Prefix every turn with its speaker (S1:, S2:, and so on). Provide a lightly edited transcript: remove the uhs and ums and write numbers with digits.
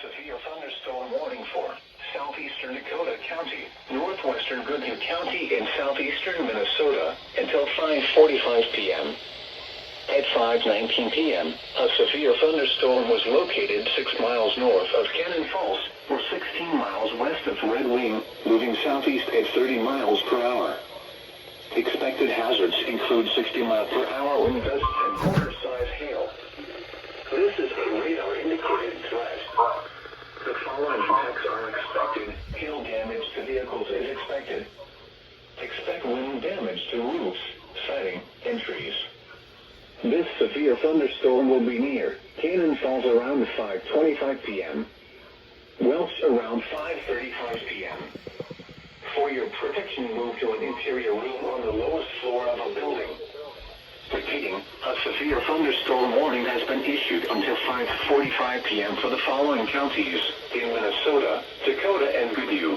S1: Severe thunderstorm warning for southeastern Dakota County, northwestern Goodhue County, and southeastern Minnesota until 5:45 p.m. At 5:19 p.m., a severe thunderstorm was located 6 miles north of Cannon Falls, or 16 miles west of Red Wing, moving southeast at 30 miles per hour. Expected hazards include 60 mile per hour wind gusts and quarter-size hail. This is a radar-indicated threat. The following impacts are expected. Hail damage to vehicles is expected. Expect wind damage to roofs, siding, and trees. This severe thunderstorm will be near Cannon Falls around 5:25 p.m. Welch around 5:35 p.m. For your protection, move to an interior room on the lowest floor of a building. Repeating, a severe thunderstorm warning has been issued until 5:45 p.m. for the following counties in Minnesota, Dakota, and Goodhue.